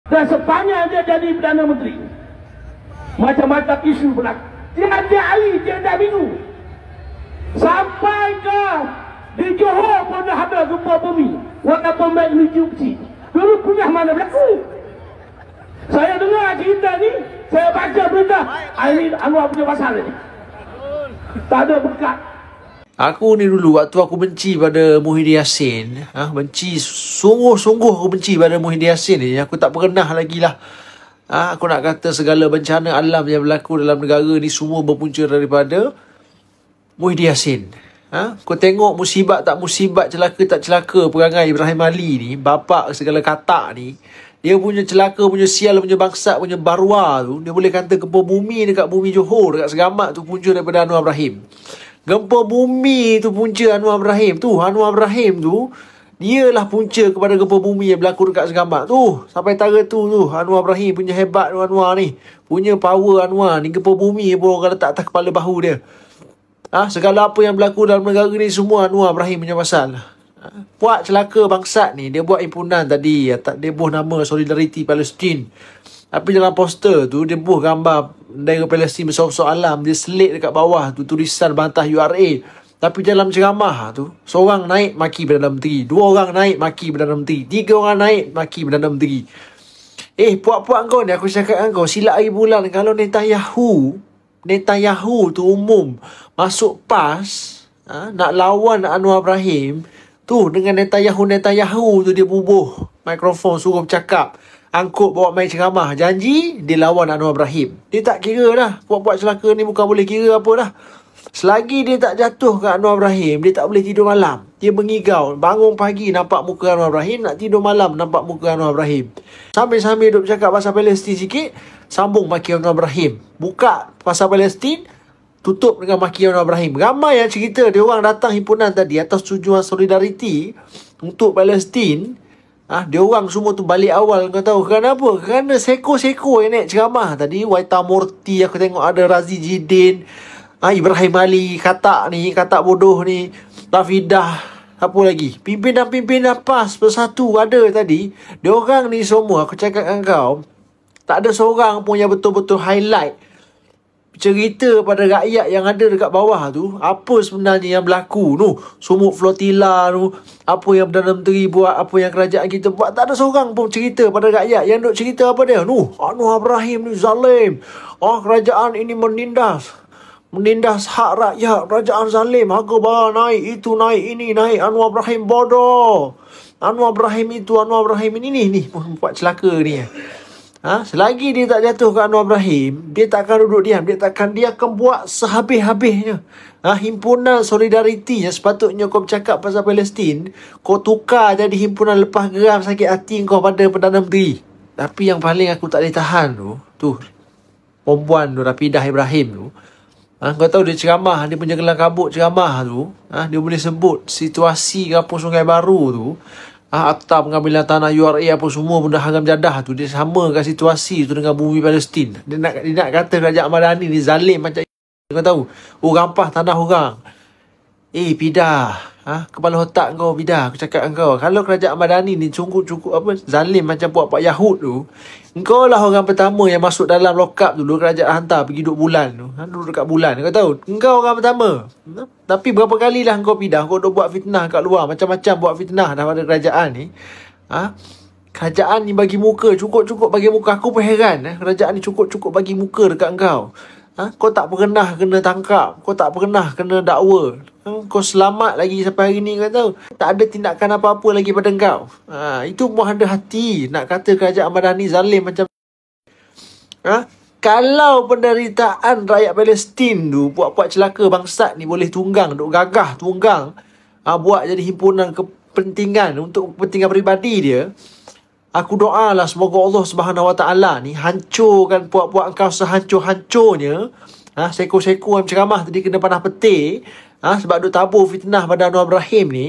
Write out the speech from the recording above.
Dan sepanjang dia jadi Perdana Menteri, macam-macam isu berlaku. Tiada hari, tiada minggu, sampai ke di Johor pun dah ada gempa bumi walaupun magnitude kecil. Dulu punya mana berlaku? Saya dengar cerita ni, saya baca berita, ini Anwar punya pasal ni. Tak ada berkat. Aku ni dulu waktu aku benci pada Muhyiddin Yassin, benci, sungguh-sungguh aku benci pada Muhyiddin Yassin ni. Aku tak pernah lagi lah. Aku nak kata segala bencana alam yang berlaku dalam negara ni semua berpunca daripada Muhyiddin Yassin. Kau tengok musibat tak musibat, celaka tak celaka perangai Ibrahim Ali ni, bapak segala katak ni. Dia punya celaka, punya sial, punya bangsat, punya barwa tu, dia boleh kata gempa bumi dekat bumi Johor, dekat Segamat tu punca daripada Anwar Ibrahim. Gempa bumi tu punca Anwar Ibrahim tu. Anwar Ibrahim tu, dialah punca kepada gempa bumi yang berlaku dekat Segamat tu. Sampai tara tu Anwar Ibrahim punya hebat tu, Anwar ni. Punya power Anwar ni, gempa bumi pun orang letak atas kepala bahu dia. Segala apa yang berlaku dalam negara ni semua Anwar Ibrahim punya pasal. Buat celaka bangsat ni, dia buat himpunan tadi, dia buh nama Solidariti Palestin. Tapi dalam poster tu, dia buh gambar negara Palestin besar-besar alam. Dia selit dekat bawah tu tulisan bantah URA. Tapi dalam ceramah tu, seorang naik maki Perdana Menteri, dua orang naik maki Perdana Menteri, tiga orang naik maki Perdana Menteri. Puak-puak kau ni, aku cakap dengan kau, silap hari bulan kalau Netanyahu tu umum masuk PAS, nak lawan Anwar Ibrahim tu, dengan Netanyahu tu dia bubuh mikrofon suruh bercakap, angkut bawa main ceramah, janji dia lawan Anwar Ibrahim. Dia tak kira dah. Puak-puak celaka ni bukan boleh kira apa dah. Selagi dia tak jatuh ke Anwar Ibrahim, dia tak boleh tidur malam. Dia mengigau, bangun pagi nampak muka Anwar Ibrahim, nak tidur malam nampak muka Anwar Ibrahim. Sambil-sambil duk bercakap pasal Palestin sikit, sambung maki Anwar Ibrahim. Buka pasal Palestin, tutup dengan maki Anwar Ibrahim. Ramai yang cerita dia orang datang himpunan tadi atas tujuan solidariti untuk Palestin. Dia orang semua tu balik awal. Kau tahu kerana apa? Kerana seko-seko yang naik ceramah tadi. Waita Murti, aku tengok ada Razi Jidin, Ibrahim Ali, katak bodoh ni, Tafidah, apa lagi, pimpinan-pimpinan PAS bersatu ada tadi. Dia orang ni semua, aku cakap dengan kau, tak ada seorang pun yang betul-betul highlight cerita pada rakyat yang ada dekat bawah tu, apa sebenarnya yang berlaku tu, sumuk flotilla tu, apa yang Perdana Menteri buat, apa yang kerajaan kita buat. Tak ada seorang pun cerita pada rakyat. Yang duk cerita apa dia? Anwar Ibrahim ni zalim. Kerajaan ini menindas hak rakyat, kerajaan zalim, harga barang naik, itu naik, ini naik, Anwar Ibrahim bodoh, Anwar Ibrahim itu, Anwar Ibrahim ini ni buat celaka ni. Selagi dia tak jatuh ke Anwar Ibrahim, dia tak akan duduk diam. Dia akan buat sehabis-habisnya. Himpunan solidariti yang sepatutnya kau bercakap pasal Palestin, kau tukar jadi himpunan lepas geram sakit hati kau pada Perdana Menteri. Tapi yang paling aku tak boleh tahan tu perempuan tu, Rafidah Ibrahim tu. Kau tahu dia ceramah, dia punya gelang kabut ceramah tu, dia boleh sebut situasi kampung Sungai Baru tu, akta pengambilan tanah URA apa semua benda haram jadah tu, dia samakan situasi tu dengan bumi Palestin. Dia nak kata kerajaan Madani ni zalim macam kau tahu. Rampah tanah orang. Pidah, kepala otak kau Pidah, aku cakap dengan kau, kalau kerajaan Madani ni cukup apa zalim macam puak-puak Yahud tu, engkau lah orang pertama yang masuk dalam lock up dulu, kerajaan hantar pergi duduk bulan tu, duduk dekat bulan. Kau tahu, engkau orang pertama. Tapi berapa kali lah engkau Pidah, kau dah buat fitnah kat luar, macam-macam buat fitnah daripada kerajaan ni. Kerajaan ni bagi muka, cukup bagi muka. Aku pun heran, kerajaan ni cukup bagi muka dekat engkau. Kau tak pernah kena tangkap, kau tak pernah kena dakwa, kau selamat lagi sampai hari ni. Kau tahu, tak ada tindakan apa-apa lagi pada engkau. Itu pun ada hati nak kata kerajaan Madani zalim macam kalau penderitaan rakyat Palestin tu, buat celaka bangsat ni boleh tunggang, duk gagah tunggang, buat jadi himpunan kepentingan untuk kepentingan peribadi dia. Aku doalah semoga Allah Subhanahu Wa Taala ni hancurkan puak-puak engkau sehancur-hancurnya. Seko-seko yang ceramah tadi kena panah petir, sebab duk tabur fitnah pada Anwar Ibrahim ni.